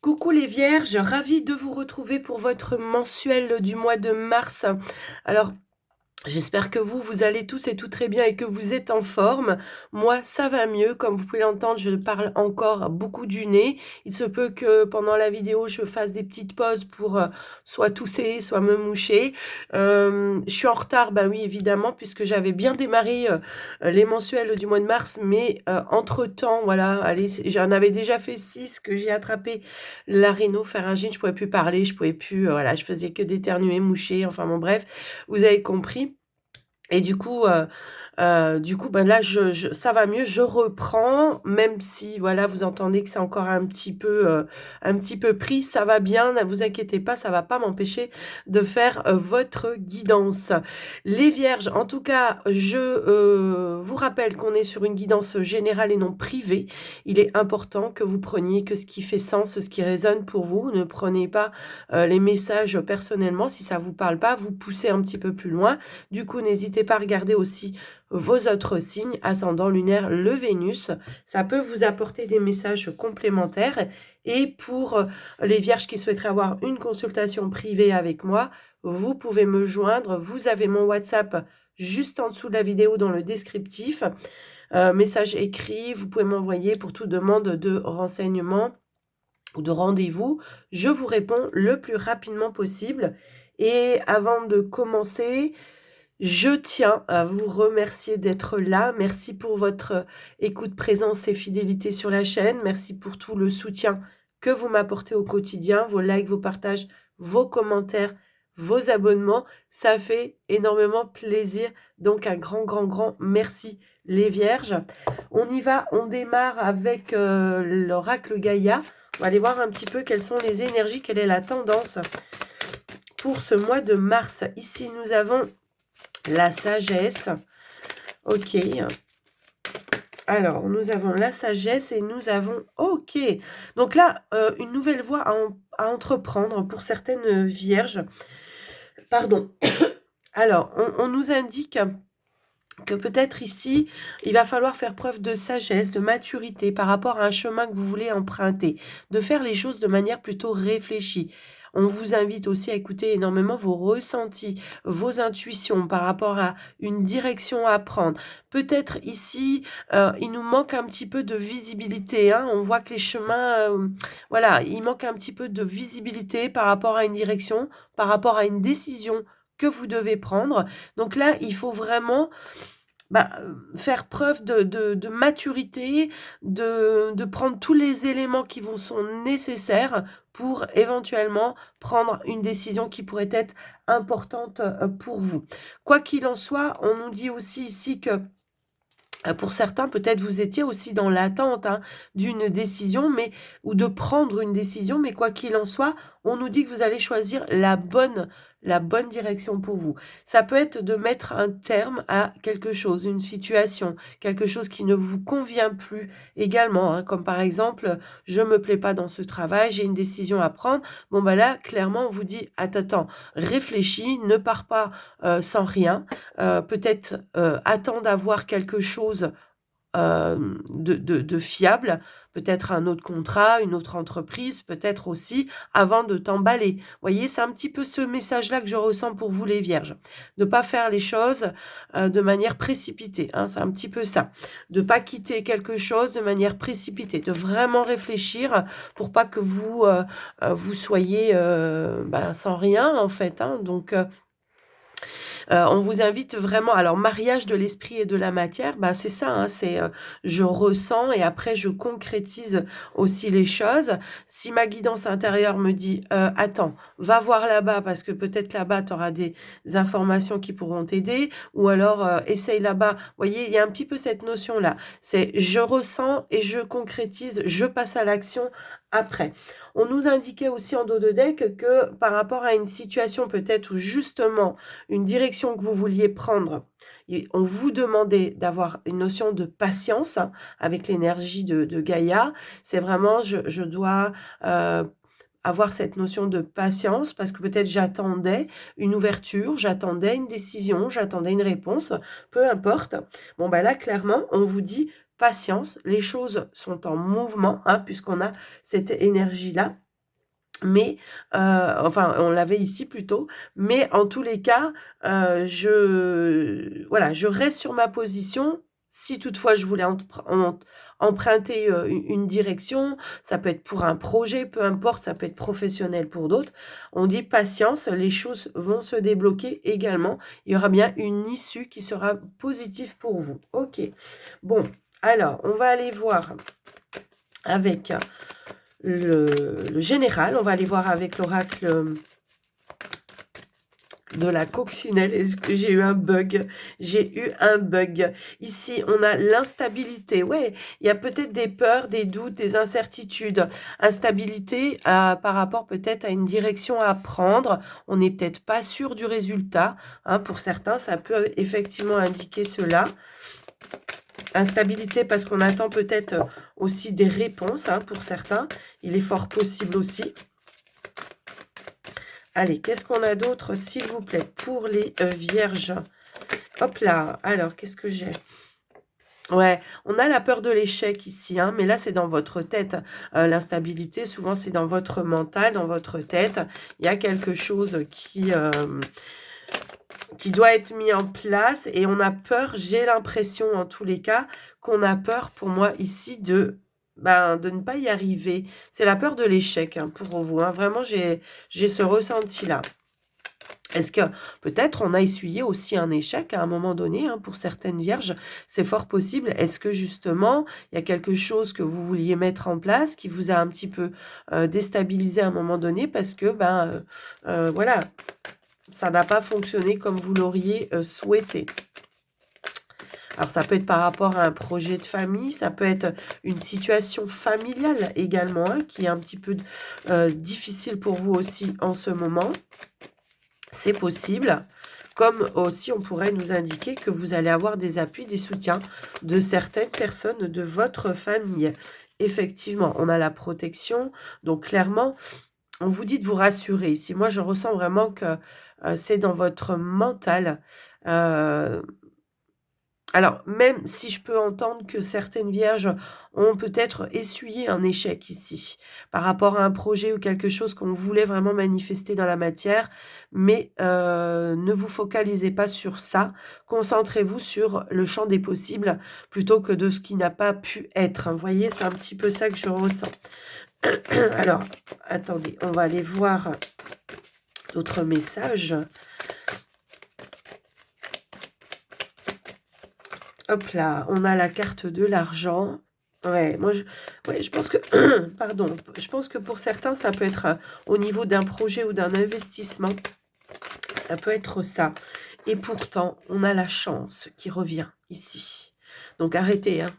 Coucou les vierges, ravie de vous retrouver pour votre mensuel du mois de mars. Alors, j'espère que vous allez tous et toutes très bien et que vous êtes en forme. Moi, ça va mieux. Comme vous pouvez l'entendre, je parle encore beaucoup du nez. Il se peut que pendant la vidéo, je fasse des petites pauses pour soit tousser, soit me moucher. Je suis en retard, ben oui, évidemment, puisque j'avais bien démarré les mensuels du mois de mars. Mais entre-temps, voilà, allez, j'en avais déjà fait 6 que j'ai attrapé la rhinopharyngite. Je pouvais plus parler, je pouvais plus, voilà, je faisais que d'éternuer, moucher, enfin bon, bref, vous avez compris. Et du coup, ben là, ça va mieux, je reprends, même si, voilà, vous entendez que c'est encore un petit peu pris, ça va bien, ne vous inquiétez pas, ça va pas m'empêcher de faire votre guidance. Les vierges, en tout cas, je vous rappelle qu'on est sur une guidance générale et non privée. Il est important que vous preniez que ce qui fait sens, ce qui résonne pour vous. Ne prenez pas les messages personnellement. Si ça vous parle pas, vous poussez un petit peu plus loin. Du coup, n'hésitez pas à regarder aussi vos autres signes, ascendant lunaire, le Vénus. Ça peut vous apporter des messages complémentaires. Et pour les vierges qui souhaiteraient avoir une consultation privée avec moi, vous pouvez me joindre. Vous avez mon WhatsApp juste en dessous de la vidéo dans le descriptif. Message écrit, vous pouvez m'envoyer pour toute demande de renseignement ou de rendez-vous. Je vous réponds le plus rapidement possible. Et avant de commencer, je tiens à vous remercier d'être là. Merci pour votre écoute, présence et fidélité sur la chaîne. Merci pour tout le soutien que vous m'apportez au quotidien, vos likes, vos partages, vos commentaires, vos abonnements. Ça fait énormément plaisir. Donc un grand, grand, grand merci les vierges. On y va, on démarre avec l'oracle Gaïa. On va aller voir un petit peu quelles sont les énergies, quelle est la tendance pour ce mois de mars. Ici, nous avons la sagesse. Ok. Alors, nous avons la sagesse et nous avons... Ok. Donc là, une nouvelle voie à entreprendre pour certaines vierges. Pardon. Alors, on nous indique que peut-être ici, il va falloir faire preuve de sagesse, de maturité par rapport à un chemin que vous voulez emprunter, de faire les choses de manière plutôt réfléchie. On vous invite aussi à écouter énormément vos ressentis, vos intuitions par rapport à une direction à prendre. Peut-être ici, il nous manque un petit peu de visibilité. Hein. On voit que les chemins, voilà, il manque un petit peu de visibilité par rapport à une direction, par rapport à une décision que vous devez prendre. Donc là, il faut vraiment faire preuve de maturité, de prendre tous les éléments qui vous sont nécessaires pour éventuellement prendre une décision qui pourrait être importante pour vous. Quoi qu'il en soit, on nous dit aussi ici que pour certains, peut-être vous étiez aussi dans l'attente d'une décision, ou de prendre une décision, mais quoi qu'il en soit, on nous dit que vous allez choisir la bonne direction pour vous. Ça peut être de mettre un terme à quelque chose, une situation, quelque chose qui ne vous convient plus également, hein, comme par exemple, je me plais pas dans ce travail, j'ai une décision à prendre. Bon, là, clairement, on vous dit, attends, réfléchis, ne pars pas sans rien. Peut-être attends d'avoir quelque chose de fiable, peut-être un autre contrat, une autre entreprise, peut-être aussi avant de t'emballer. Vous voyez, c'est un petit peu ce message-là que je ressens pour vous les vierges. De ne pas faire les choses de manière précipitée, hein, c'est un petit peu ça. De ne pas quitter quelque chose de manière précipitée, de vraiment réfléchir pour pas que vous soyez sans rien en fait. Hein, donc... on vous invite vraiment, alors mariage de l'esprit et de la matière, c'est ça, hein, c'est je ressens et après je concrétise aussi les choses. Si ma guidance intérieure me dit, attends, va voir là-bas parce que peut-être là-bas tu auras des informations qui pourront t'aider, ou alors essaye là-bas. Vous voyez, il y a un petit peu cette notion-là. C'est je ressens et je concrétise, je passe à l'action après. On nous indiquait aussi en dos de deck que par rapport à une situation peut-être où justement une direction que vous vouliez prendre, on vous demandait d'avoir une notion de patience avec l'énergie de Gaïa. C'est vraiment, je dois avoir cette notion de patience parce que peut-être j'attendais une ouverture, j'attendais une décision, j'attendais une réponse, peu importe. Bon, là, clairement, on vous dit patience, les choses sont en mouvement, hein, puisqu'on a cette énergie-là. Mais, enfin, on l'avait ici plutôt, mais en tous les cas, voilà, je reste sur ma position. Si toutefois je voulais emprunter, une direction, ça peut être pour un projet, peu importe, ça peut être professionnel pour d'autres. On dit: «Patience, les choses vont se débloquer également». Il y aura bien une issue qui sera positive pour vous. OK. Bon, alors on va aller voir avec le général. On va aller voir avec l'oracle de la coccinelle. Est-ce que j'ai eu un bug? J'ai eu un bug. Ici, on a l'instabilité. Ouais, il y a peut-être des peurs, des doutes, des incertitudes. Instabilité par rapport peut-être à une direction à prendre. On n'est peut-être pas sûr du résultat. Hein, pour certains, ça peut effectivement indiquer cela. Instabilité parce qu'on attend peut-être aussi des réponses, hein, pour certains. Il est fort possible aussi. Allez, qu'est-ce qu'on a d'autre, s'il vous plaît, pour les vierges? Hop là, alors, qu'est-ce que j'ai? Ouais, on a la peur de l'échec ici, hein, mais là, c'est dans votre tête. L'instabilité, souvent, c'est dans votre mental, dans votre tête. Il y a quelque chose qui doit être mis en place et on a peur, j'ai l'impression, en tous les cas, qu'on a peur, pour moi, ici, de ne pas y arriver. C'est la peur de l'échec, hein, pour vous. Hein. Vraiment, j'ai ce ressenti-là. Est-ce que peut-être on a essuyé aussi un échec à un moment donné, hein, pour certaines vierges? C'est fort possible. Est-ce que justement, il y a quelque chose que vous vouliez mettre en place qui vous a un petit peu déstabilisé à un moment donné parce que, voilà, ça n'a pas fonctionné comme vous l'auriez souhaité? Alors, ça peut être par rapport à un projet de famille, ça peut être une situation familiale également, hein, qui est un petit peu difficile pour vous aussi en ce moment. C'est possible. Comme aussi, on pourrait nous indiquer que vous allez avoir des appuis, des soutiens de certaines personnes de votre famille. Effectivement, on a la protection. Donc, clairement, on vous dit de vous rassurer. Ici, moi, je ressens vraiment que c'est dans votre mental. Euh, alors, même si je peux entendre que certaines vierges ont peut-être essuyé un échec ici, par rapport à un projet ou quelque chose qu'on voulait vraiment manifester dans la matière, mais ne vous focalisez pas sur ça. Concentrez-vous sur le champ des possibles plutôt que de ce qui n'a pas pu être. Vous voyez, c'est un petit peu ça que je ressens. Alors, attendez, on va aller voir d'autres messages. Hop là, on a la carte de l'argent. Ouais, je pense que, pardon, je pense que pour certains, ça peut être au niveau d'un projet ou d'un investissement. Ça peut être ça. Et pourtant, on a la chance qui revient ici. Donc arrêtez. Hein,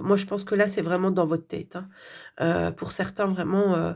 moi, je pense que là, c'est vraiment dans votre tête. Hein. Pour certains, vraiment...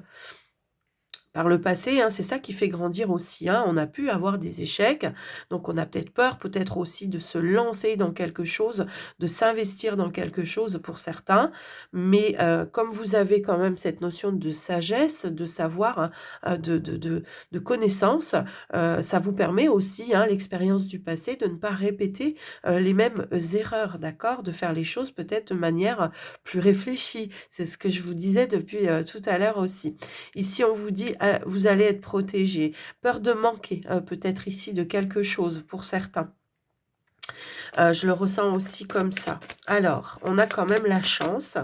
Par le passé, hein, c'est ça qui fait grandir aussi. Hein. On a pu avoir des échecs, donc on a peut-être peur, peut-être aussi de se lancer dans quelque chose, de s'investir dans quelque chose pour certains. Mais comme vous avez quand même cette notion de sagesse, de savoir, hein, de connaissance, ça vous permet aussi, hein, l'expérience du passé, de ne pas répéter les mêmes erreurs, d'accord? De faire les choses peut-être de manière plus réfléchie. C'est ce que je vous disais depuis tout à l'heure aussi. Ici, on vous dit, vous allez être protégé. Peur de manquer, peut-être ici, de quelque chose pour certains. Je le ressens aussi comme ça. Alors, on a quand même la chance,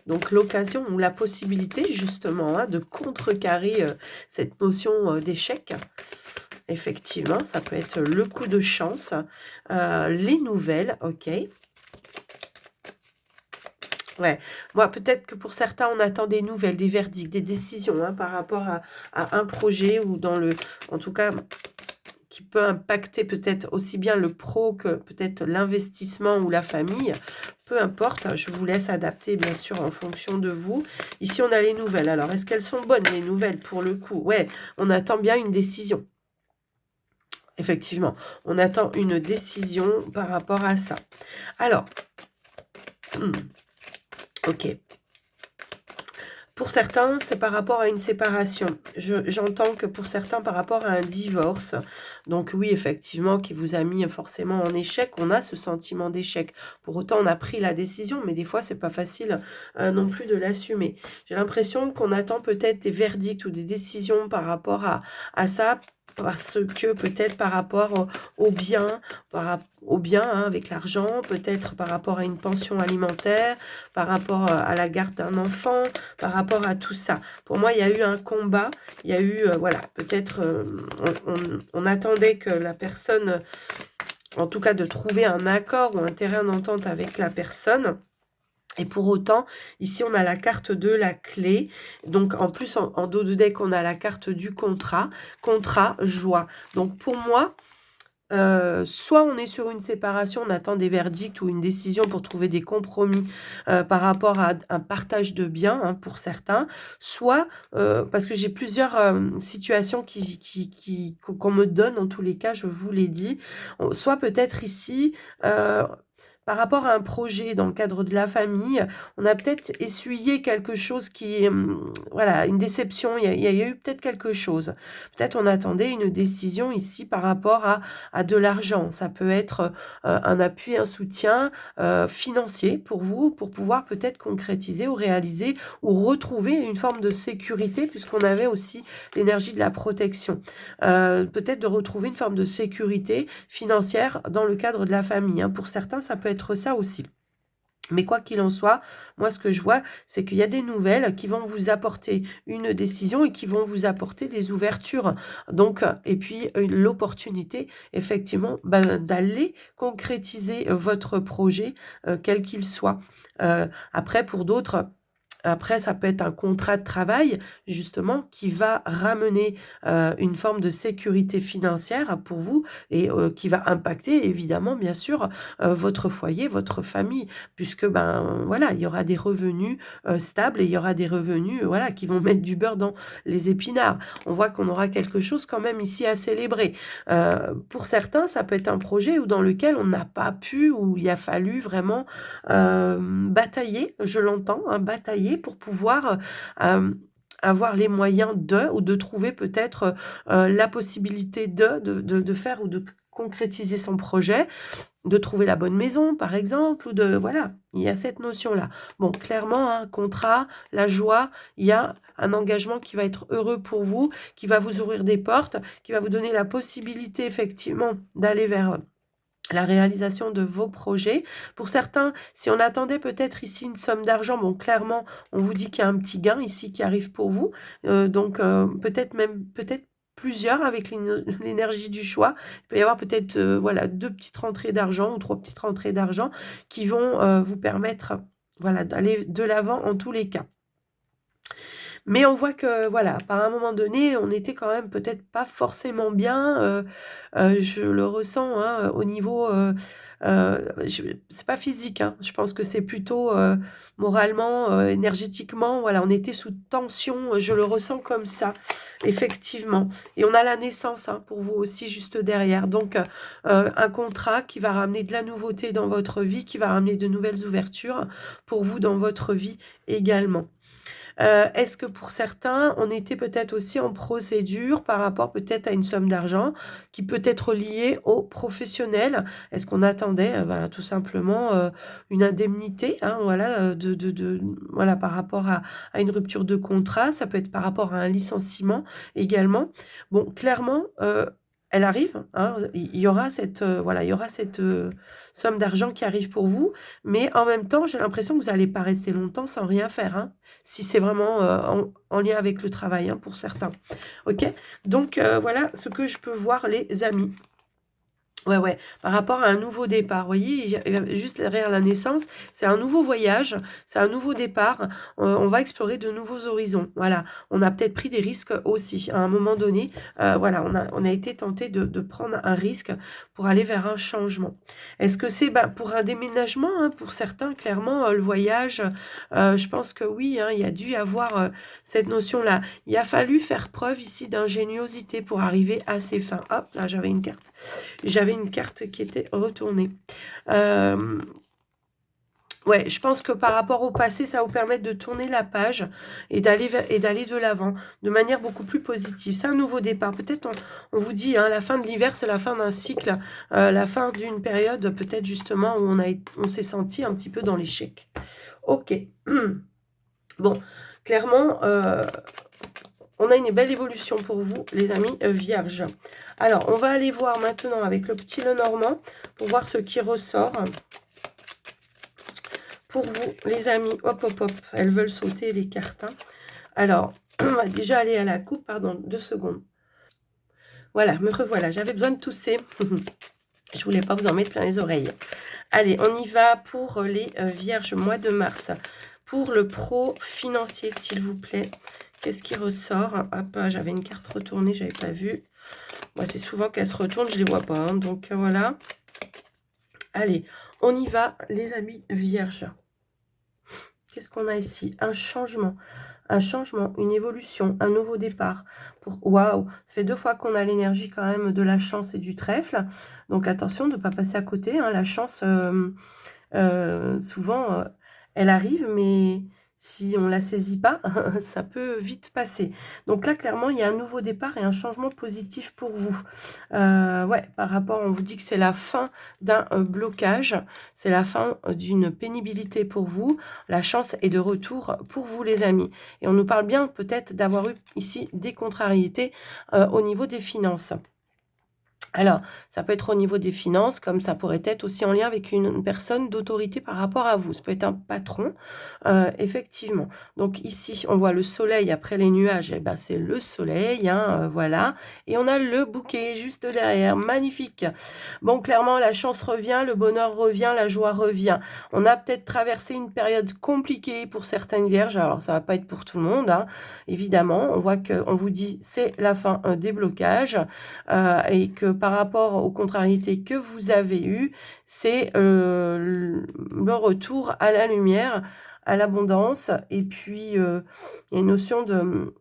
donc l'occasion ou la possibilité, justement, hein, de contrecarrer cette notion d'échec. Effectivement, ça peut être le coup de chance. Les nouvelles, ok. Ouais, moi, peut-être que pour certains, on attend des nouvelles, des verdicts, des décisions, hein, par rapport à un projet ou en tout cas, qui peut impacter peut-être aussi bien le pro que peut-être l'investissement ou la famille. Peu importe, hein, je vous laisse adapter, bien sûr, en fonction de vous. Ici, on a les nouvelles. Alors, est-ce qu'elles sont bonnes, les nouvelles, pour le coup? Ouais, on attend bien une décision. Effectivement, on attend une décision par rapport à ça. Alors, ok. Pour certains, c'est par rapport à une séparation. J'entends que pour certains, par rapport à un divorce. Donc oui, effectivement, qui vous a mis forcément en échec. On a ce sentiment d'échec. Pour autant, on a pris la décision, mais des fois, c'est pas facile non plus de l'assumer. J'ai l'impression qu'on attend peut-être des verdicts ou des décisions par rapport à ça, parce que peut-être par rapport au bien, au bien hein, avec l'argent, peut-être par rapport à une pension alimentaire, par rapport à la garde d'un enfant, par rapport à tout ça. Pour moi, il y a eu un combat, il y a eu, voilà, peut-être on attendait que la personne, en tout cas de trouver un accord ou un terrain d'entente avec la personne. Et pour autant, ici, on a la carte de la clé. Donc, en plus, en dos de deck, on a la carte du contrat. Contrat, joie. Donc, pour moi, soit on est sur une séparation, on attend des verdicts ou une décision pour trouver des compromis par rapport à un partage de biens hein, pour certains, soit parce que j'ai plusieurs situations qu'on me donne, en tous les cas, je vous l'ai dit, soit peut-être ici... par rapport à un projet dans le cadre de la famille, on a peut-être essuyé quelque chose qui, voilà, une déception, il y a eu peut-être quelque chose. Peut-être on attendait une décision ici par rapport à de l'argent. Ça peut être un appui, un soutien financier pour vous, pour pouvoir peut-être concrétiser ou réaliser ou retrouver une forme de sécurité, puisqu'on avait aussi l'énergie de la protection. Peut-être de retrouver une forme de sécurité financière dans le cadre de la famille. Hein. Pour certains, ça peut être ça aussi. Mais quoi qu'il en soit, moi, ce que je vois, c'est qu'il y a des nouvelles qui vont vous apporter une décision et qui vont vous apporter des ouvertures. Donc, et puis, l'opportunité, effectivement, d'aller concrétiser votre projet, quel qu'il soit. Après, pour d'autres... Après, ça peut être un contrat de travail, justement, qui va ramener une forme de sécurité financière pour vous et qui va impacter, évidemment, bien sûr, votre foyer, votre famille, puisque, ben, voilà, il y aura des revenus stables et il y aura des revenus, voilà, qui vont mettre du beurre dans les épinards. On voit qu'on aura quelque chose quand même ici à célébrer. Pour certains, ça peut être un projet dans lequel on n'a pas pu, où il a fallu vraiment batailler, je l'entends, hein, batailler pour pouvoir avoir les moyens ou de trouver peut-être la possibilité de faire ou de concrétiser son projet, de trouver la bonne maison, par exemple, ou de... Voilà, il y a cette notion-là. Bon, clairement, un contrat, la joie, il y a un engagement qui va être heureux pour vous, qui va vous ouvrir des portes, qui va vous donner la possibilité, effectivement, d'aller vers la réalisation de vos projets. Pour certains, si on attendait peut-être ici une somme d'argent, bon, clairement, on vous dit qu'il y a un petit gain ici qui arrive pour vous. Donc, peut-être plusieurs avec l'énergie du choix. Il peut y avoir peut-être voilà, 2 petites rentrées d'argent ou 3 petites rentrées d'argent qui vont vous permettre voilà, d'aller de l'avant en tous les cas. Mais on voit que, voilà, par un moment donné, on était quand même peut-être pas forcément bien. Je le ressens hein, au niveau... c'est pas physique, hein, je pense que c'est plutôt moralement, énergétiquement. Voilà, on était sous tension, je le ressens comme ça, effectivement. Et on a la naissance hein, pour vous aussi juste derrière. Donc, un contrat qui va ramener de la nouveauté dans votre vie, qui va ramener de nouvelles ouvertures pour vous dans votre vie également. Est-ce que pour certains, on était peut-être aussi en procédure par rapport peut-être à une somme d'argent qui peut être liée au professionnel? Est-ce qu'on attendait tout simplement une indemnité hein, voilà, voilà, par rapport à une rupture de contrat? Ça peut être par rapport à un licenciement également. Bon, clairement, elle arrive, hein, il y aura cette, voilà, il y aura cette somme d'argent qui arrive pour vous, mais en même temps, j'ai l'impression que vous n'allez pas rester longtemps sans rien faire, hein, si c'est vraiment en lien avec le travail, hein, pour certains. Ok? Donc, voilà ce que je peux voir, les amis. Ouais, par rapport à un nouveau départ, vous voyez, il y a juste derrière la naissance, c'est un nouveau voyage, c'est un nouveau départ, on va explorer de nouveaux horizons, voilà. On a peut-être pris des risques aussi, à un moment donné, voilà, on a été tenté de prendre un risque pour aller vers un changement. Est-ce que c'est pour un déménagement, hein, pour certains, clairement, le voyage, je pense que oui, hein, il y a dû y avoir cette notion-là. Il a fallu faire preuve ici d'ingéniosité pour arriver à ses fins. Hop, là, j'avais une carte qui était retournée. Ouais, je pense que par rapport au passé, ça va vous permettre de tourner la page et d'aller de l'avant de manière beaucoup plus positive. C'est un nouveau départ. Peut-être on vous dit, hein, la fin de l'hiver, c'est la fin d'un cycle, la fin d'une période peut-être justement où on s'est senti un petit peu dans l'échec. Ok. Bon, clairement, on a une belle évolution pour vous, les amis vierges. Alors, on va aller voir maintenant avec le petit Lenormand pour voir ce qui ressort. Pour vous, les amis, hop, hop, hop, elles veulent sauter les cartes. Hein. Alors, on va déjà aller à la coupe, pardon, 2 secondes. Voilà, me revoilà, j'avais besoin de tousser. Je voulais pas vous en mettre plein les oreilles. Allez, on y va pour les vierges, mois de mars. Pour le pro financier, s'il vous plaît. Qu'est-ce qui ressort? Hop, j'avais une carte retournée, j'avais pas vu. Moi, c'est souvent qu'elle se retourne, je les vois pas. Hein, donc, voilà. Allez, on y va, les amis vierges. Qu'est-ce qu'on a ici? Un changement, une évolution, un nouveau départ. Waouh, ça fait 2 fois qu'on a l'énergie quand même de la chance et du trèfle. Donc attention de ne pas passer à côté. Hein. La chance, souvent, elle arrive, mais si on ne la saisit pas, ça peut vite passer. Donc là, clairement, il y a un nouveau départ et un changement positif pour vous. Ouais, par rapport, on vous dit que c'est la fin d'un blocage, c'est la fin d'une pénibilité pour vous. La chance est de retour pour vous, les amis. Et on nous parle bien peut-être d'avoir eu ici des contrariétés au niveau des finances. Alors, ça peut être au niveau des finances, comme ça pourrait être aussi en lien avec une personne d'autorité par rapport à vous. Ça peut être un patron, effectivement. Donc ici, on voit le soleil après les nuages. Eh ben, c'est le soleil, hein, voilà. Et on a le bouquet juste derrière. Magnifique. Bon, clairement, la chance revient, le bonheur revient, la joie revient. On a peut-être traversé une période compliquée pour certaines vierges. Alors, ça va pas être pour tout le monde, hein, évidemment. On voit qu'on vous dit c'est la fin des blocages. Et que par rapport aux contrariétés que vous avez eues, c'est le retour à la lumière, à l'abondance, et puis il y a une notion de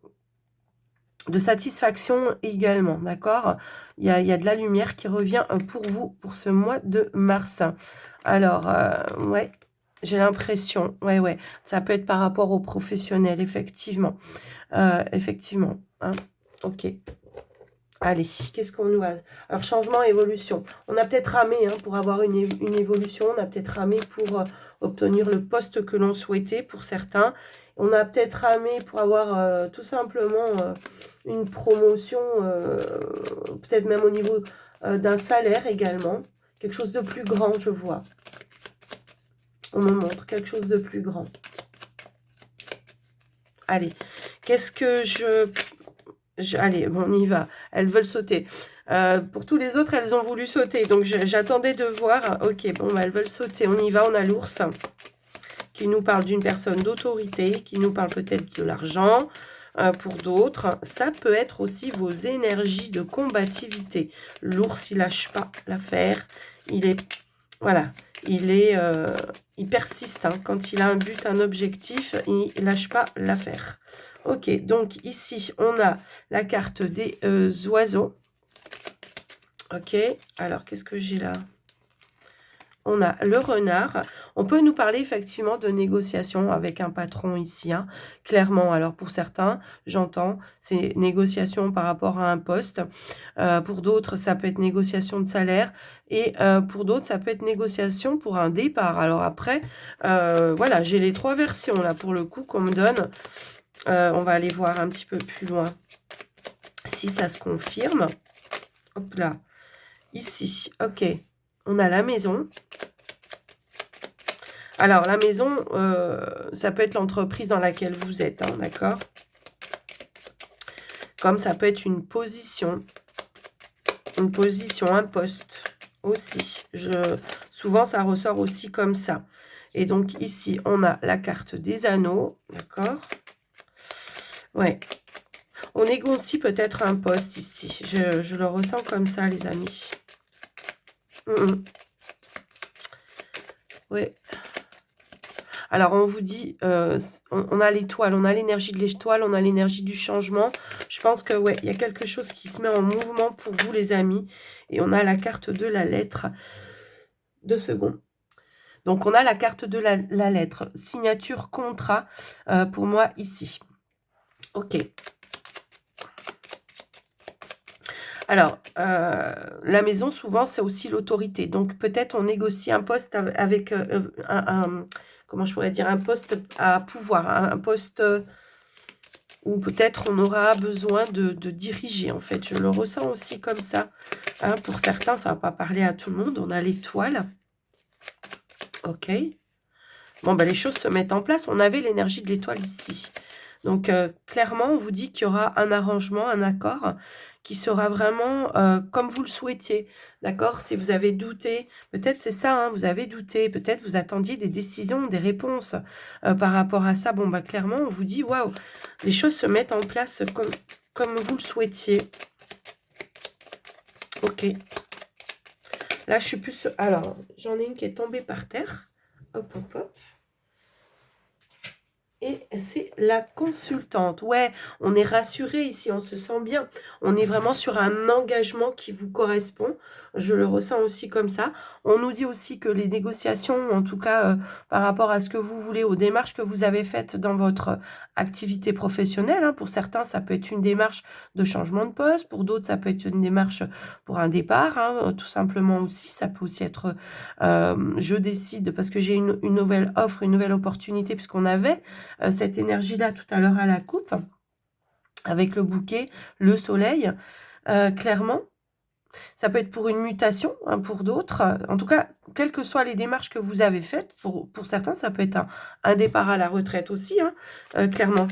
satisfaction également, d'accord? Il y a de la lumière qui revient pour vous, pour ce mois de mars. Alors, ouais, j'ai l'impression, ouais, ça peut être par rapport aux professionnels, effectivement. Effectivement, hein, ok. Allez, qu'est-ce qu'on nous a? Alors, changement, évolution. On a peut-être ramé hein, pour avoir une évolution. On a peut-être ramé pour obtenir le poste que l'on souhaitait pour certains. On a peut-être ramé pour avoir tout simplement une promotion, peut-être même au niveau d'un salaire également. Quelque chose de plus grand, je vois. On me montre quelque chose de plus grand. Allez, qu'est-ce que allez, bon, on y va. Elles veulent sauter. Pour tous les autres, elles ont voulu sauter. Donc, j'attendais de voir. Ok, bon, bah, elles veulent sauter. On y va. On a l'ours qui nous parle d'une personne d'autorité, qui nous parle peut-être de l'argent. Pour d'autres, ça peut être aussi vos énergies de combativité. L'ours, il lâche pas l'affaire. Il est... Voilà. Il persiste. Hein. Quand il a un but, un objectif, il lâche pas l'affaire. Ok, donc ici, on a la carte des oiseaux. Ok, alors qu'est-ce que j'ai là? On a le renard. On peut nous parler effectivement de négociation avec un patron ici, hein, clairement. Alors pour certains, j'entends, c'est négociation par rapport à un poste. Pour d'autres, ça peut être négociation de salaire. Et pour d'autres, ça peut être négociation pour un départ. Alors après, voilà, j'ai les 3 versions là pour le coup qu'on me donne. On va aller voir un petit peu plus loin si ça se confirme. Hop là. Ici, ok. On a la maison. Alors, la maison, ça peut être l'entreprise dans laquelle vous êtes, hein, d'accord? Comme ça peut être une position, un poste aussi. Souvent, ça ressort aussi comme ça. Et donc, ici, on a la carte des anneaux, d'accord? Ouais. On négocie peut-être un poste ici. Je le ressens comme ça, les amis. Oui. Alors, on vous dit, on a l'étoile, on a l'énergie de l'étoile, on a l'énergie du changement. Je pense que, ouais, il y a quelque chose qui se met en mouvement pour vous, les amis. Et on a la carte de la lettre. 2 secondes. Donc on a la carte de la lettre, signature, contrat, pour moi ici. OK. Alors, la maison souvent c'est aussi l'autorité, donc peut-être on négocie un poste avec, un comment je pourrais dire? Un poste à pouvoir, un poste, où peut-être on aura besoin de diriger en fait. Je le ressens aussi comme ça, hein. Pour certains, ça va pas parler à tout le monde. On a l'étoile. OK. Bon, bah, les choses se mettent en place. On avait l'énergie de l'étoile ici. Donc, clairement, on vous dit qu'il y aura un arrangement, un accord qui sera vraiment, comme vous le souhaitiez, d'accord? Si vous avez douté, peut-être c'est ça, hein, vous avez douté, peut-être vous attendiez des décisions, des réponses, par rapport à ça. Bon, bah, clairement, on vous dit: «Waouh, les choses se mettent en place comme vous le souhaitiez». OK. Là, je suis plus alors, j'en ai une qui est tombée par terre. Hop, hop, hop. Et c'est la consultante. Ouais, on est rassuré ici, on se sent bien. On est vraiment sur un engagement qui vous correspond. Je le ressens aussi comme ça. On nous dit aussi que les négociations, en tout cas, par rapport à ce que vous voulez, aux démarches que vous avez faites dans votre activité professionnelle, hein, pour certains, ça peut être une démarche de changement de poste, pour d'autres, ça peut être une démarche pour un départ, hein, tout simplement aussi. Ça peut aussi être, je décide parce que j'ai une nouvelle offre, une nouvelle opportunité, puisqu'on avait cette énergie-là tout à l'heure à la coupe, avec le bouquet, le soleil, clairement. Ça peut être pour une mutation, hein, pour d'autres. En tout cas, quelles que soient les démarches que vous avez faites, pour certains, ça peut être un départ à la retraite aussi, hein, clairement.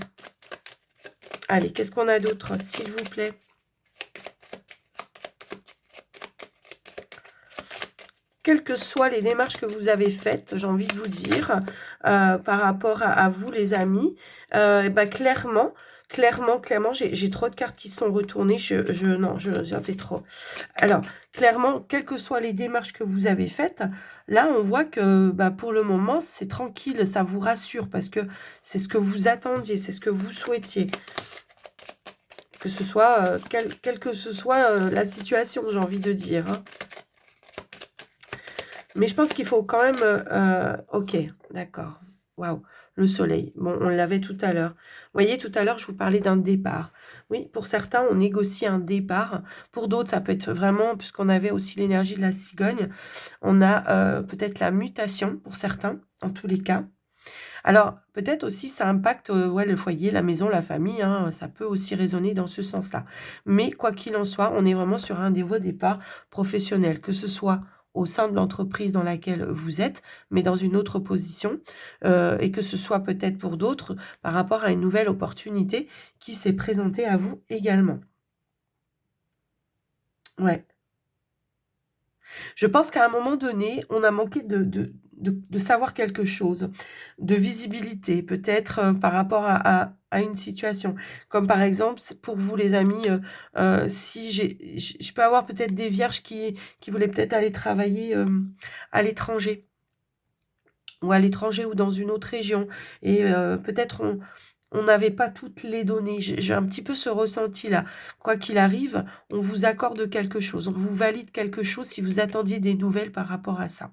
Allez, qu'est-ce qu'on a d'autre, s'il vous plaît? Quelles que soient les démarches que vous avez faites, j'ai envie de vous dire, par rapport à vous les amis, et bah, clairement, j'ai trop de cartes qui sont retournées, non, j'en fais trop. Alors, clairement, quelles que soient les démarches que vous avez faites, là, on voit que, bah, pour le moment, c'est tranquille, ça vous rassure parce que c'est ce que vous attendiez, c'est ce que vous souhaitiez. Que ce soit, quelle que ce soit, la situation, j'ai envie de dire, hein. Mais je pense qu'il faut quand même, OK, d'accord. Waouh, le soleil. Bon, on l'avait tout à l'heure. Vous voyez, tout à l'heure, je vous parlais d'un départ. Oui, pour certains, on négocie un départ. Pour d'autres, ça peut être vraiment puisqu'on avait aussi l'énergie de la cigogne, on a, peut-être la mutation pour certains, en tous les cas. Alors, peut-être aussi ça impacte, ouais, le foyer, la maison, la famille, hein, ça peut aussi résonner dans ce sens-là. Mais quoi qu'il en soit, on est vraiment sur un nouveau départ professionnel, que ce soit au sein de l'entreprise dans laquelle vous êtes, mais dans une autre position, et que ce soit peut-être pour d'autres par rapport à une nouvelle opportunité qui s'est présentée à vous également. Ouais. Je pense qu'à un moment donné, on a manqué de savoir quelque chose, de visibilité, peut-être, par rapport à une situation. Comme par exemple, c'est pour vous les amis, si je peux avoir peut-être des vierges qui voulaient peut-être aller travailler, à l'étranger ou dans une autre région et peut-être on n'avait pas toutes les données. J'ai un petit peu ce ressenti-là. Quoi qu'il arrive, on vous accorde quelque chose, on vous valide quelque chose si vous attendiez des nouvelles par rapport à ça.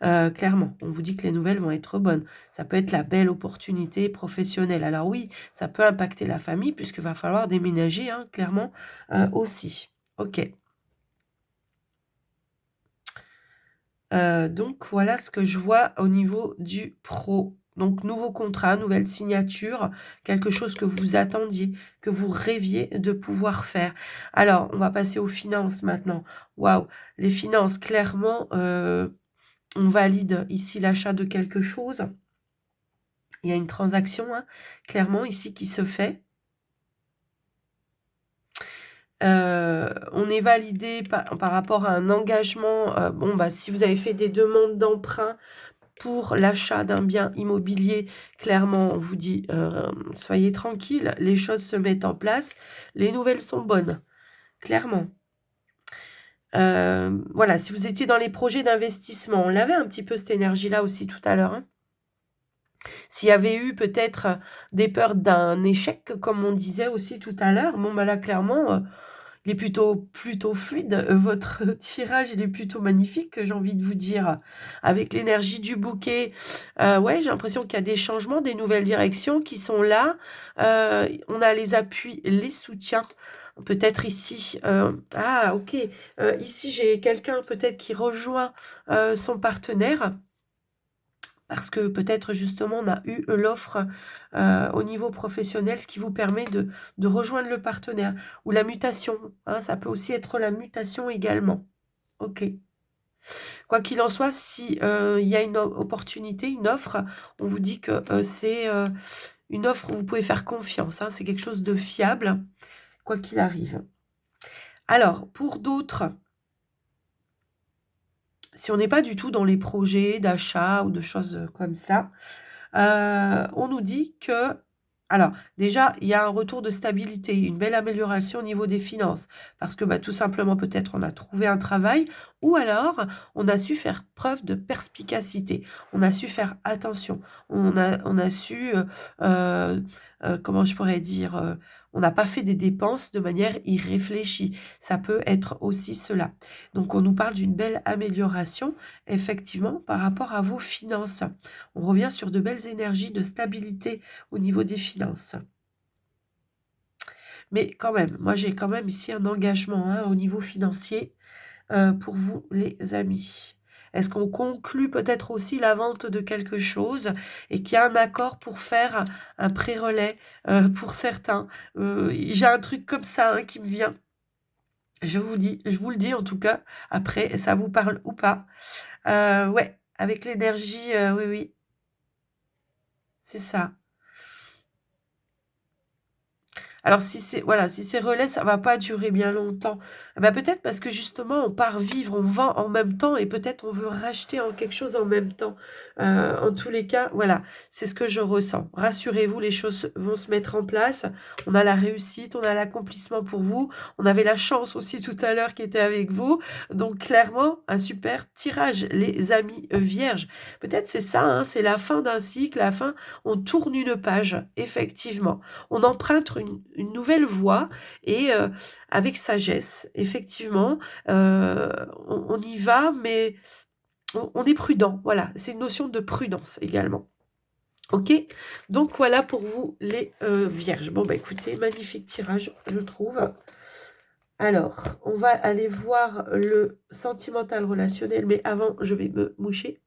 Clairement, on vous dit que les nouvelles vont être bonnes. Ça peut être la belle opportunité professionnelle. Alors oui, ça peut impacter la famille puisqu'il va falloir déménager, hein, clairement, aussi. OK. Donc voilà ce que je vois au niveau du pro. Donc nouveau contrat, nouvelle signature, quelque chose que vous attendiez, que vous rêviez de pouvoir faire. Alors, on va passer aux finances maintenant. Waouh! Les finances, clairement, on valide ici l'achat de quelque chose. Il y a une transaction, hein, clairement ici qui se fait. On est validé par rapport à un engagement, bon, bah, si vous avez fait des demandes d'emprunt pour l'achat d'un bien immobilier, clairement, on vous dit, «Soyez tranquille, les choses se mettent en place, les nouvelles sont bonnes», clairement. Voilà, si vous étiez dans les projets d'investissement, on l'avait un petit peu cette énergie-là aussi tout à l'heure, hein. S'il y avait eu peut-être, des peurs d'un échec, comme on disait aussi tout à l'heure, bon, bah, là, clairement, Il est plutôt fluide, votre tirage, il est plutôt magnifique, j'ai envie de vous dire. Avec l'énergie du bouquet, ouais, j'ai l'impression qu'il y a des changements, des nouvelles directions qui sont là. On a les appuis, les soutiens. Peut-être ici, ah OK, ici j'ai quelqu'un peut-être qui rejoint, son partenaire. Parce que peut-être justement on a eu l'offre au niveau professionnel, ce qui vous permet de rejoindre le partenaire. Ou la mutation, hein, ça peut aussi être la mutation également. OK. Quoi qu'il en soit, si il y a une opportunité, une offre, on vous dit que c'est une offre où vous pouvez faire confiance, hein, c'est quelque chose de fiable, quoi qu'il arrive. Alors, pour d'autres, si on n'est pas du tout dans les projets d'achat ou de choses comme ça, on nous dit que alors déjà, il y a un retour de stabilité, une belle amélioration au niveau des finances parce que, bah, tout simplement, peut-être, on a trouvé un travail ou alors on a su faire preuve de perspicacité. On a su faire attention. On a su, comment je pourrais dire? On n'a pas fait des dépenses de manière irréfléchie. Ça peut être aussi cela. Donc on nous parle d'une belle amélioration, effectivement, par rapport à vos finances. On revient sur de belles énergies de stabilité au niveau des finances. Mais quand même, moi j'ai quand même ici un engagement hein, au niveau financier pour vous les amis. Est-ce qu'on conclut peut-être aussi la vente de quelque chose et qu'il y a un accord pour faire un pré-relais pour certains j'ai un truc comme ça hein, qui me vient. Je vous le dis en tout cas, après ça vous parle ou pas. Ouais, avec l'énergie, oui, oui, c'est ça. Alors si c'est voilà, si c'est relais, ça va pas durer bien longtemps. Bah, peut-être parce que justement on part vivre, on vend en même temps et peut-être on veut racheter en quelque chose en même temps. En tous les cas, voilà, c'est ce que je ressens. Rassurez-vous, les choses vont se mettre en place. On a la réussite, on a l'accomplissement pour vous. On avait la chance aussi tout à l'heure qui était avec vous. Donc clairement, un super tirage, les amis vierges. Peut-être c'est ça, hein, c'est la fin d'un cycle, la fin, on tourne une page, effectivement. On emprunte une nouvelle voie et avec sagesse, effectivement, on y va, mais on est prudent. Voilà, c'est une notion de prudence également. OK? Donc voilà pour vous les vierges. Bon, bah écoutez, magnifique tirage, je trouve. Alors, on va aller voir le sentimental relationnel, mais avant, je vais me moucher.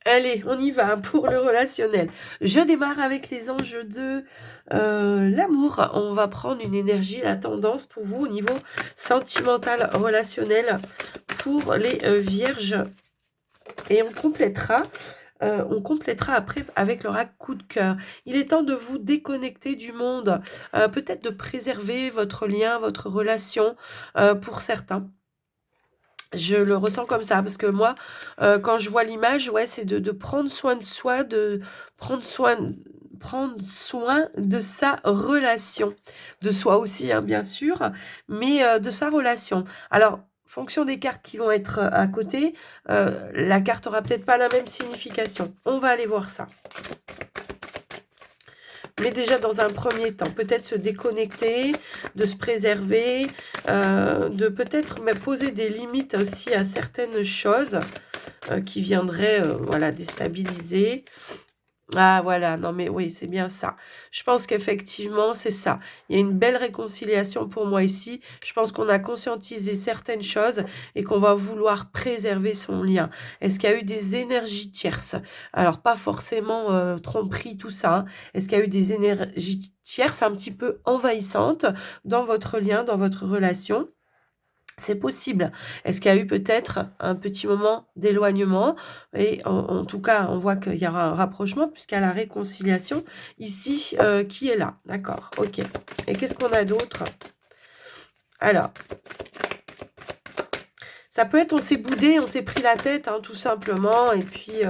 Allez, on y va pour le relationnel. Je démarre avec les enjeux de l'amour. On va prendre une énergie, la tendance pour vous au niveau sentimental, relationnel pour les vierges. Et on complétera après avec l'oracle coup de cœur. Il est temps de vous déconnecter du monde, peut-être de préserver votre lien, votre relation pour certains. Je le ressens comme ça parce que moi, quand je vois l'image, ouais, c'est de prendre soin de soi, de prendre soin de sa relation. De soi aussi, hein, bien sûr, mais de sa relation. Alors, fonction des cartes qui vont être, à côté, la carte aura peut-être pas la même signification. On va aller voir ça. Mais déjà, dans un premier temps, peut-être se déconnecter, de se préserver, de peut-être poser des limites aussi à certaines choses qui viendraient voilà, déstabiliser. Ah voilà, non mais oui, c'est bien ça. Je pense qu'effectivement, c'est ça. Il y a une belle réconciliation pour moi ici. Je pense qu'on a conscientisé certaines choses et qu'on va vouloir préserver son lien. Est-ce qu'il y a eu des énergies tierces? Alors, pas forcément tromperie, tout ça. Hein. Est-ce qu'il y a eu des énergies tierces un petit peu envahissantes dans votre lien, dans votre relation? C'est possible. Est-ce qu'il y a eu peut-être un petit moment d'éloignement? Et en tout cas, on voit qu'il y aura un rapprochement puisqu'il y a la réconciliation ici qui est là. D'accord, ok. Et qu'est-ce qu'on a d'autre? Alors, ça peut être on s'est boudé, on s'est pris la tête, hein, tout simplement. Et puis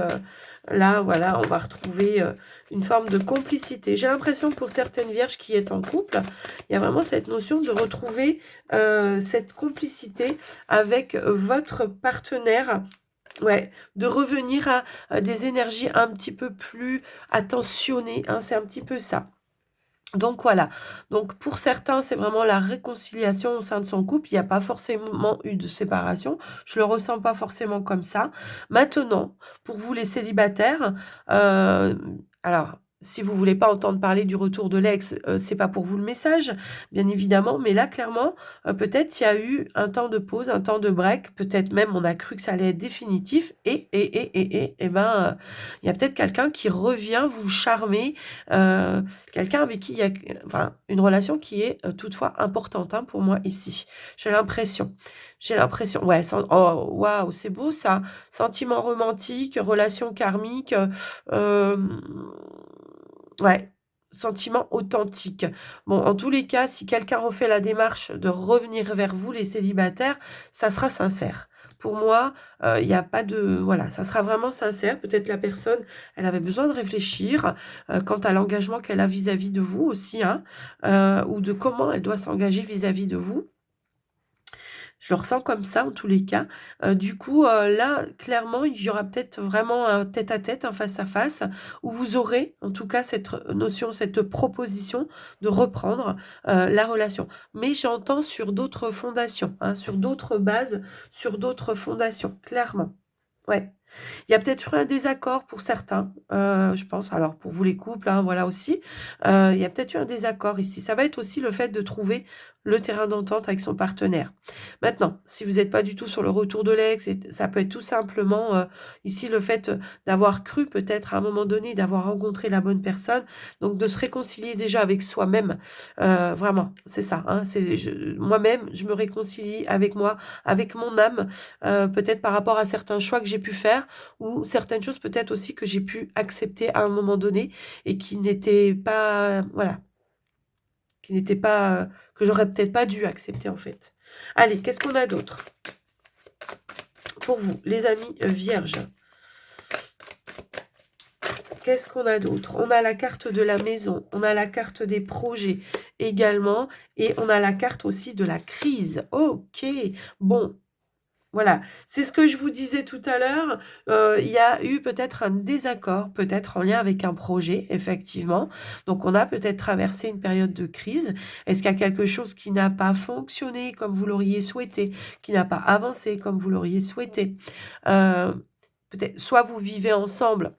là, voilà, on va retrouver une forme de complicité. J'ai l'impression pour certaines vierges qui est en couple, il y a vraiment cette notion de retrouver cette complicité avec votre partenaire. Ouais, de revenir à des énergies un petit peu plus attentionnées, hein, c'est un petit peu ça. Donc voilà, donc pour certains, c'est vraiment la réconciliation au sein de son couple. Il y a pas forcément eu de séparation. Je le ressens pas forcément comme ça. Maintenant, pour vous les célibataires, alors si vous voulez pas entendre parler du retour de l'ex, c'est pas pour vous le message, bien évidemment, mais là clairement, peut-être il y a eu un temps de pause, un temps de break, peut-être même on a cru que ça allait être définitif et ben, il y a peut-être quelqu'un qui revient vous charmer, heu quelqu'un avec qui il y a enfin, une relation qui est, toutefois importante, hein, pour moi ici. J'ai l'impression. J'ai l'impression. Ouais, oh waouh, c'est beau ça. Sentiment romantique, relation karmique, hem, ouais, sentiment authentique. Bon, en tous les cas, si quelqu'un refait la démarche de revenir vers vous, les célibataires, ça sera sincère. Pour moi, il y a pas de voilà, ça sera vraiment sincère. Peut-être la personne, elle avait besoin de réfléchir, quant à l'engagement qu'elle a vis-à-vis de vous aussi, hein, ou de comment elle doit s'engager vis-à-vis de vous. Je le ressens comme ça en tous les cas. Du coup, là, clairement, il y aura peut-être vraiment un tête-à-tête, un face-à-face, où vous aurez, en tout cas, cette notion, cette proposition de reprendre, la relation. Mais j'entends sur d'autres fondations, hein, sur d'autres bases, sur d'autres fondations, clairement. Ouais. Il y a peut-être eu un désaccord pour certains, je pense. Alors pour vous les couples, hein, voilà aussi. Il y a peut-être eu un désaccord ici. Ça va être aussi le fait de trouver le terrain d'entente avec son partenaire. Maintenant, si vous n'êtes pas du tout sur le retour de l'ex, et ça peut être tout simplement, ici le fait, d'avoir cru peut-être à un moment donné, d'avoir rencontré la bonne personne, donc de se réconcilier déjà avec soi-même, vraiment, c'est ça, hein. C'est moi-même, je me réconcilie avec moi, avec mon âme, peut-être par rapport à certains choix que j'ai pu faire ou certaines choses peut-être aussi que j'ai pu accepter à un moment donné et qui n'étaient pas voilà, qui n'étaient pas, que j'aurais peut-être pas dû accepter en fait. Allez, qu'est-ce qu'on a d'autre? Pour vous, les amis, vierges, qu'est-ce qu'on a d'autre? On a la carte de la maison, on a la carte des projets également et on a la carte aussi de la crise. OK, bon. Voilà, c'est ce que je vous disais tout à l'heure, il y a eu peut-être un désaccord, peut-être en lien avec un projet, effectivement. Donc on a peut-être traversé une période de crise. Est-ce qu'il y a quelque chose qui n'a pas fonctionné comme vous l'auriez souhaité, qui n'a pas avancé comme vous l'auriez souhaité? Peut-être soit vous vivez ensemble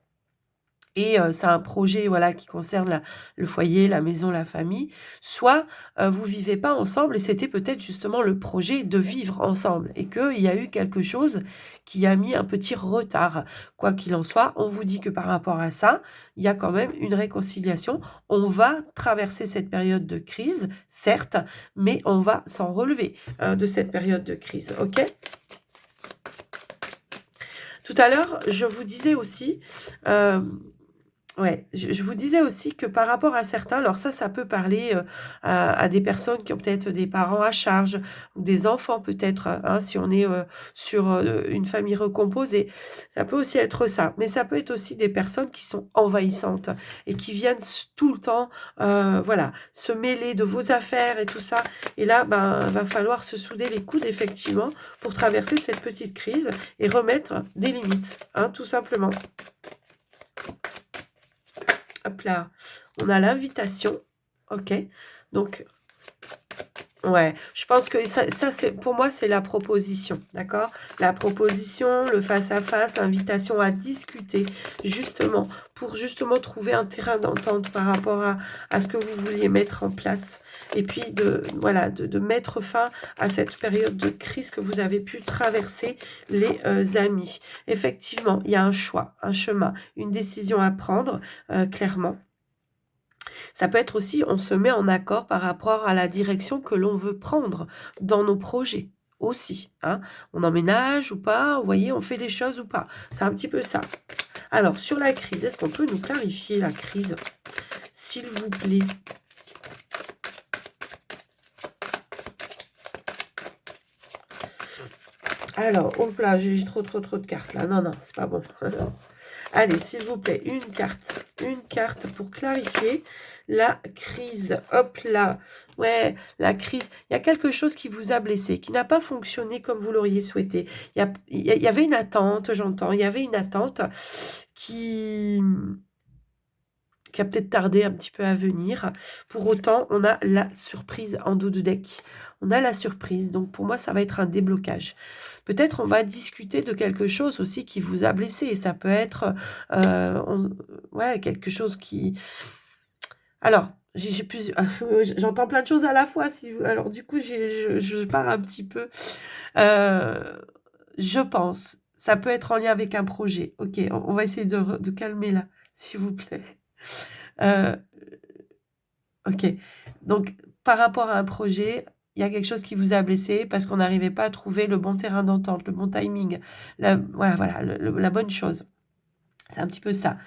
et c'est un projet, voilà, qui concerne le foyer, la maison, la famille. Soit, vous vivez pas ensemble et c'était peut-être justement le projet de vivre ensemble et qu'il y a eu quelque chose qui a mis un petit retard. Quoi qu'il en soit, on vous dit que par rapport à ça, il y a quand même une réconciliation. On va traverser cette période de crise, certes, mais on va s'en relever, de cette période de crise, OK? Tout à l'heure, je vous disais aussi, hem ouais, je vous disais aussi que par rapport à certains, alors ça peut parler, à des personnes qui ont peut-être des parents à charge ou des enfants peut-être, hein, si on est, sur, une famille recomposée. Ça peut aussi être ça, mais ça peut être aussi des personnes qui sont envahissantes et qui viennent tout le temps, voilà, se mêler de vos affaires et tout ça et là, ben, va falloir se souder les coudes effectivement pour traverser cette petite crise et remettre des limites, hein, tout simplement. Hop là, on a l'invitation, OK. Donc ouais, je pense que ça c'est pour moi, c'est la proposition, d'accord? La proposition, le face à face, l'invitation à discuter justement, pour justement trouver un terrain d'entente par rapport à ce que vous vouliez mettre en place et puis de voilà, de mettre fin à cette période de crise que vous avez pu traverser les, amis. Effectivement, il y a un choix, un chemin, une décision à prendre, clairement. Ça peut être aussi, on se met en accord par rapport à la direction que l'on veut prendre dans nos projets aussi, hein. On emménage ou pas, vous voyez, on fait des choses ou pas. C'est un petit peu ça. Alors sur la crise, est-ce qu'on peut nous clarifier la crise, s'il vous plaît? Alors, hop là, j'ai trop de cartes là. Non, non, c'est pas bon. Allez, s'il vous plaît, une carte pour clarifier la crise. Hop là. Ouais, la crise. Il y a quelque chose qui vous a blessé, qui n'a pas fonctionné comme vous l'auriez souhaité. Il y avait une attente, j'entends. Il y avait une attente qui qui a peut-être tardé un petit peu à venir. Pour autant, on a la surprise en dos de deck. On a la surprise, donc pour moi, ça va être un déblocage. Peut-être on va discuter de quelque chose aussi qui vous a blessé. Ça peut être ouais, quelque chose qui... Alors, j'ai plus... j'entends plein de choses à la fois. Alors du coup, je pars un petit peu. Je pense, ça peut être en lien avec un projet. Ok, on va essayer de calmer là, s'il vous plaît. Euh, ok, donc par rapport à un projet, il y a quelque chose qui vous a blessé parce qu'on n'arrivait pas à trouver le bon terrain d'entente, le bon timing, voilà, la bonne chose. C'est un petit peu ça.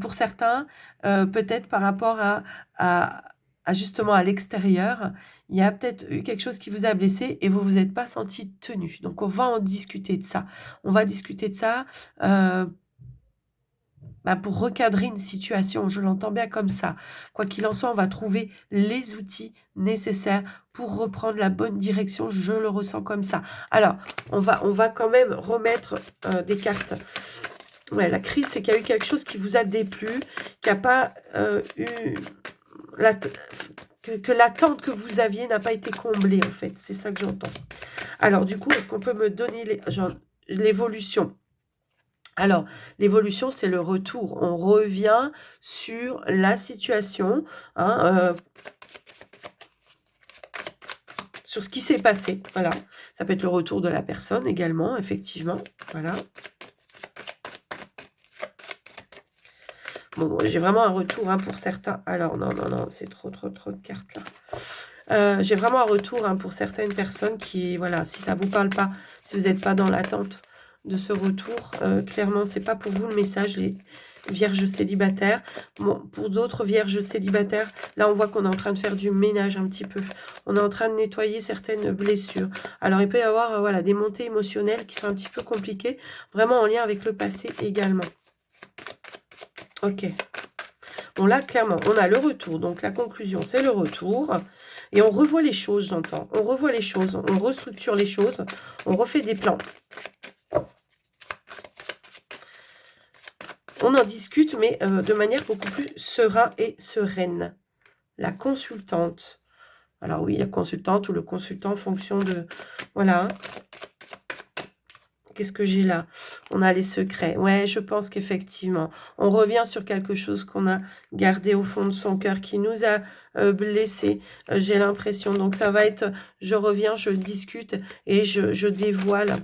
Pour certains, peut-être par rapport à, justement à l'extérieur, il y a peut-être eu quelque chose qui vous a blessé et vous vous êtes pas senti tenu. Donc, on va en discuter de ça. On va discuter de ça pour recadrer une situation. Je l'entends bien comme ça. Quoi qu'il en soit, on va trouver les outils nécessaires pour reprendre la bonne direction. Je le ressens comme ça. Alors, on va quand même remettre des cartes. Ouais, la crise, c'est qu'il y a eu quelque chose qui vous a déplu, qui n'a pas eu... que l'attente que vous aviez n'a pas été comblée, en fait. C'est ça que j'entends. Alors, du coup, est-ce qu'on peut me donner l'évolution? Alors, l'évolution, c'est le retour. On revient sur la situation, hein, sur ce qui s'est passé. Voilà. Ça peut être le retour de la personne également, effectivement. Voilà. Bon, j'ai vraiment un retour pour certains. Alors, non, c'est trop de cartes là. J'ai vraiment un retour pour certaines personnes qui, voilà, si ça ne vous parle pas, si vous n'êtes pas dans l'attente de ce retour, clairement, c'est pas pour vous le message, les vierges célibataires. Bon, pour d'autres vierges célibataires, là, on voit qu'on est en train de faire du ménage un petit peu. On est en train de nettoyer certaines blessures. Alors, il peut y avoir voilà, des montées émotionnelles qui sont un petit peu compliquées, vraiment en lien avec le passé également. Ok. Bon, là, clairement, on a le retour. Donc, la conclusion, c'est le retour. Et on revoit les choses, j'entends. On revoit les choses. On restructure les choses. On refait des plans. On en discute, mais de manière beaucoup plus sereine et sereine. La consultante. Alors oui, la consultante ou le consultant en fonction de... Voilà. Qu'est-ce que j'ai là? On a les secrets. Ouais, je pense qu'effectivement, on revient sur quelque chose qu'on a gardé au fond de son cœur, qui nous a blessés. J'ai l'impression. Donc, ça va être, je reviens, je discute et je dévoile.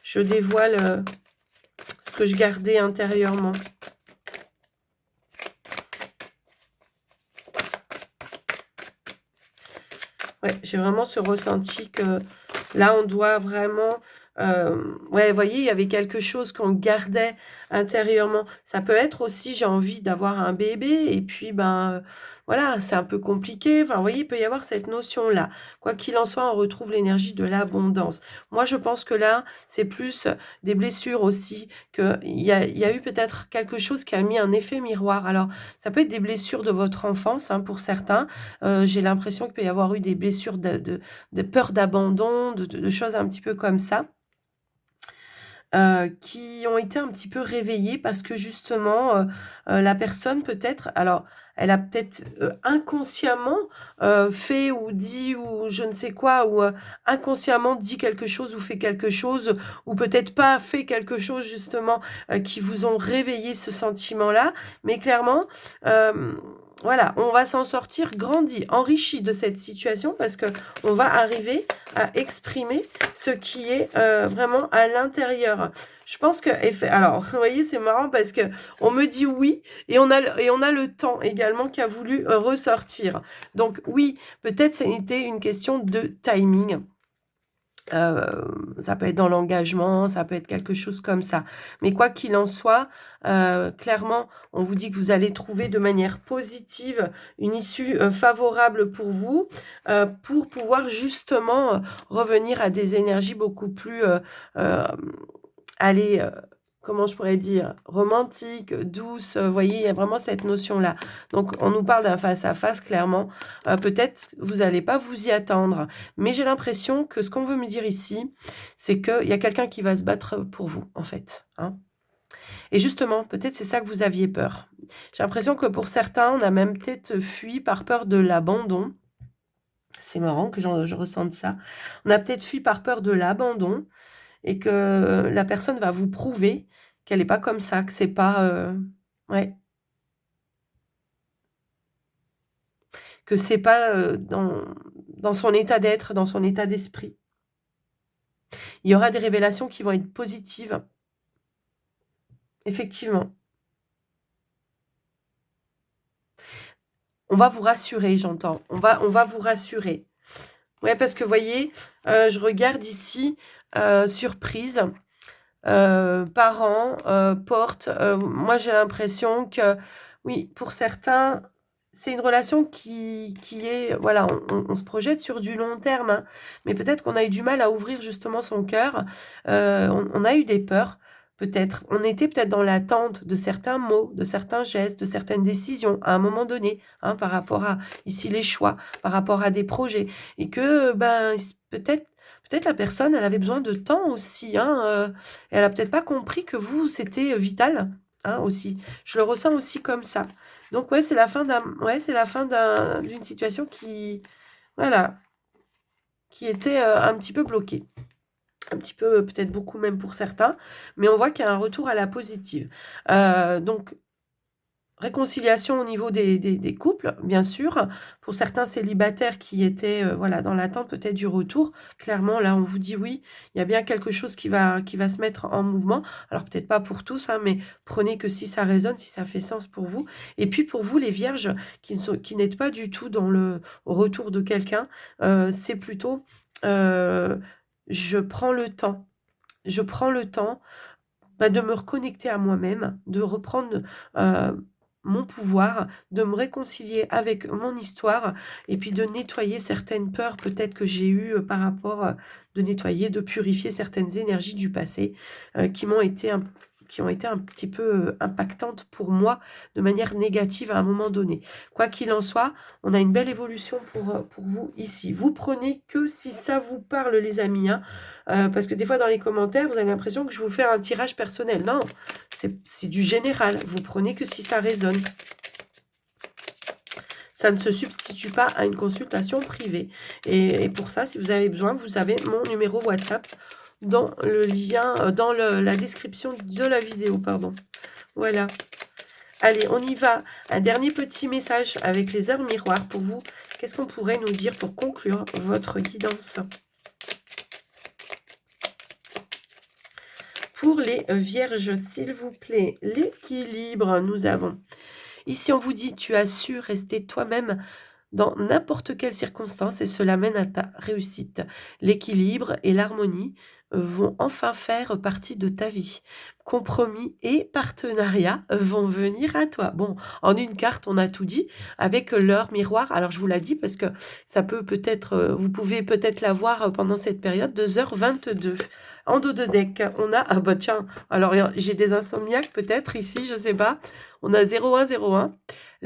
Je dévoile ce que je gardais intérieurement. Ouais, j'ai vraiment ce ressenti que là, on doit vraiment... ouais, vous voyez, il y avait quelque chose qu'on gardait intérieurement. Ça peut être aussi, j'ai envie d'avoir un bébé, et puis, voilà, c'est un peu compliqué. Enfin, vous voyez, il peut y avoir cette notion-là. Quoi qu'il en soit, on retrouve l'énergie de l'abondance. Moi, je pense que là, c'est plus des blessures aussi, qu'il y a eu peut-être quelque chose qui a mis un effet miroir. Alors, ça peut être des blessures de votre enfance, pour certains. J'ai l'impression qu'il peut y avoir eu des blessures de peur d'abandon, de choses un petit peu comme ça. Qui ont été un petit peu réveillées parce que justement, la personne peut-être, alors elle a peut-être inconsciemment fait ou dit ou je ne sais quoi, ou inconsciemment dit quelque chose ou fait quelque chose, ou peut-être pas fait quelque chose justement qui vous ont réveillé ce sentiment-là, mais clairement, voilà, on va s'en sortir grandi, enrichi de cette situation parce que on va arriver à exprimer ce qui est vraiment à l'intérieur. Je pense que... Alors, vous voyez, c'est marrant parce que on me dit oui et on a le temps également qui a voulu ressortir. Donc oui, peut-être c'était une question de timing. Ça peut être dans l'engagement, ça peut être quelque chose comme ça. Mais quoi qu'il en soit, clairement, on vous dit que vous allez trouver de manière positive une issue favorable pour vous, pour pouvoir justement revenir à des énergies beaucoup plus, allez, comment je pourrais dire, romantiques, douces. Vous voyez, il y a vraiment cette notion-là. Donc, on nous parle d'un face-à-face, clairement. Peut-être vous n'allez pas vous y attendre. Mais j'ai l'impression que ce qu'on veut me dire ici, c'est qu'il y a quelqu'un qui va se battre pour vous, en fait. Et justement, peut-être c'est ça que vous aviez peur. J'ai l'impression que pour certains, on a même peut-être fui par peur de l'abandon. C'est marrant que je ressente ça. On a peut-être fui par peur de l'abandon et que la personne va vous prouver qu'elle est pas comme ça, que c'est pas, ouais, que c'est pas, dans son état d'être, dans son état d'esprit. Il y aura des révélations qui vont être positives, effectivement. On va vous rassurer, j'entends. On va vous rassurer. Ouais, parce que vous voyez, je regarde ici, surprise, parents, porte, moi j'ai l'impression que oui, pour certains, c'est une relation qui est voilà, on se projette sur du long terme, hein, mais peut-être qu'on a eu du mal à ouvrir justement son cœur, on a eu des peurs, peut-être. On était peut-être dans l'attente de certains mots, de certains gestes, de certaines décisions à un moment donné, hein, par rapport à ici les choix, par rapport à des projets et que, ben, peut-être la personne, elle avait besoin de temps aussi, hein, et elle a peut-être pas compris que vous, c'était, vital, hein, aussi. Je le ressens aussi comme ça. Donc ouais, c'est la fin d'une situation qui voilà, qui était, un petit peu bloquée. Un petit peu, peut-être beaucoup même pour certains, mais on voit qu'il y a un retour à la positive. Donc réconciliation au niveau des couples, bien sûr. Pour certains célibataires qui étaient, voilà, dans l'attente peut-être du retour, clairement, là, on vous dit: «Oui, il y a bien quelque chose qui va se mettre en mouvement». Alors peut-être pas pour tous, hein, mais prenez que si ça résonne, si ça fait sens pour vous. Et puis pour vous, les vierges qui n'êtes pas du tout dans le retour de quelqu'un, c'est plutôt, heu, je prends le temps. Je prends le temps bah, de me reconnecter à moi-même, de reprendre, mon pouvoir, de me réconcilier avec mon histoire et puis de nettoyer certaines peurs peut-être que j'ai eues, par rapport, de nettoyer, de purifier certaines énergies du passé, qui m'ont été un qui ont été un petit peu, impactantes pour moi de manière négative à un moment donné. Quoi qu'il en soit, on a une belle évolution pour vous ici. Vous prenez que si ça vous parle les amis, hein. Parce que des fois dans les commentaires, vous avez l'impression que je vous fais un tirage personnel. Non, c'est du général. Vous prenez que si ça résonne. Ça ne se substitue pas à une consultation privée. Et pour ça, si vous avez besoin, vous avez mon numéro WhatsApp dans le lien, dans la description de la vidéo, pardon. Voilà. Allez, on y va. Un dernier petit message avec les heures miroirs pour vous. Qu'est-ce qu'on pourrait nous dire pour conclure votre guidance? Pour les vierges, s'il vous plaît, l'équilibre, nous avons. Ici, on vous dit, tu as su rester toi-même dans n'importe quelle circonstance et cela mène à ta réussite. L'équilibre et l'harmonie vont enfin faire partie de ta vie. Compromis et partenariat vont venir à toi. Bon, en une carte, on a tout dit avec l'heure miroir. Alors, je vous l'ai dit parce que ça peut peut-être, vous pouvez peut-être la voir pendant cette période, 2h22. En dos de deck, on a, ah bah tiens, alors j'ai des insomniaques peut-être ici, je sais pas. On a 0101.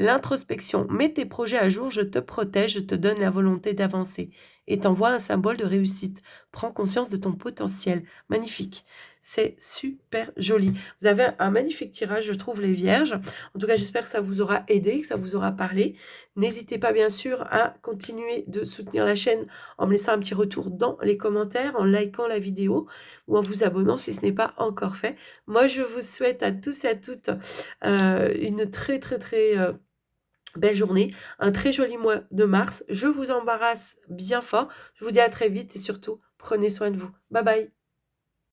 L'introspection. Mets tes projets à jour, je te protège, je te donne la volonté d'avancer et t'envoie un symbole de réussite. Prends conscience de ton potentiel. Magnifique. C'est super joli. Vous avez un magnifique tirage, je trouve, les vierges. En tout cas, j'espère que ça vous aura aidé, que ça vous aura parlé. N'hésitez pas, bien sûr, à continuer de soutenir la chaîne en me laissant un petit retour dans les commentaires, en likant la vidéo ou en vous abonnant si ce n'est pas encore fait. Moi, je vous souhaite à tous et à toutes une très, très, très belle journée, un très joli mois de mars. Je vous embarrasse bien fort. Je vous dis à très vite et surtout, prenez soin de vous. Bye bye.